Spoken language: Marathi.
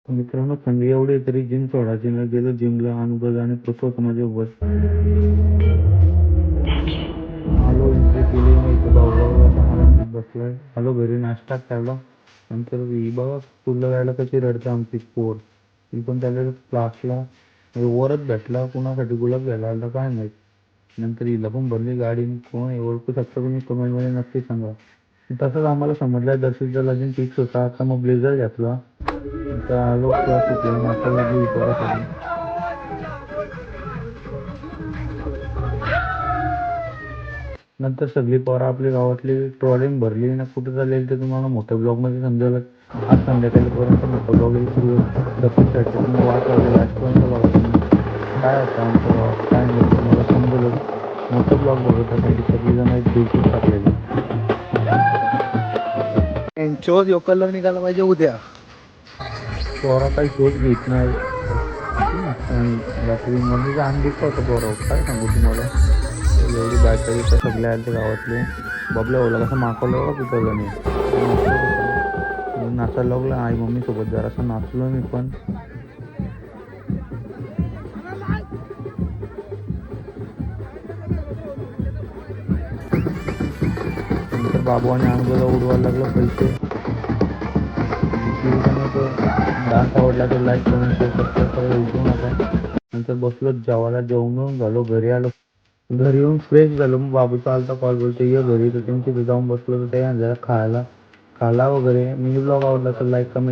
मित्रांनो थंडी एवढी आहे तरी जिम सोडायची नाही. गेलो जिमला अनुभव आणि होतं माझ्यासोबत. आलो एंट्री केली मग इथं भाऊभाऊला आराम बसलोय. आलो घरी नाश्ता केला. नंतर ही बघा स्कूलला जायला कशी रडते आमची पोर. ती पण त्याला क्लासला वरच भेटला कुणासाठी गुलाब घ्यायला आला काय माहित. नंतर हिला पण भरली गाडी. कोण आहे ओळखू शकता तुम्ही कमेंटमध्ये नक्की सांगा. तसंच आम्हाला समजलं दर्शनचा लगीन फिक्स होता. आता मग ब्लेझर घेतला. आता आलो क्लास सुटला आता लागली पोरासाठी. नंतर सगळी पोरं आपली गावातली ट्रॉलिंग भरली ना कुठे चाललेली ते तुम्हाला मोठ्या ब्लॉगमध्ये समजेल. आज संध्याकाळपर्यंत मोठा ब्लॉग येईल सुरू दर्शनसाठी. तुम्ही वाट लावली लास्टपर्यंत बघा तुम्ही काय होतं आमच्या गावात काय नाही तुम्हाला समजेलच. मोठा ब्लॉग बघत असेल सगळीजण एक दिवशीच टाकलेली. शोध यो कलर निघाला पाहिजे उद्या. पोरा काही शोध घेत नाही. आणि रात्री मम्मीचा अंग दुखत होता पोरावर काय सांगू तुम्हाला. एवढी बायका बिका सगळे आले ते गावातले. बबल्या ओला कसं माकवलं एवढा पिकवलं नाही. नाचत होता. मी नाचायला लागलो आई मम्मी सोबत जरासं नाचलो मी पण. नंतर बाबू आणि अनुजाला उडवायला लागलं पैसे. डान्स आवडला तर लाईक कमेंट शेअर सबस्क्राईब करायला विसरू नका. नंतर बसलो जेवायला जेवून झालो घरी आलो. घरी येऊन फ्रेश झालो मग बाबूचा आलता कॉल बोलतो ये घरी तर त्यांची जाऊन बसलो तर ते जरा खायला खाला वगैरे. मिनी ब्लॉग आवडला तर लाईक कमेंट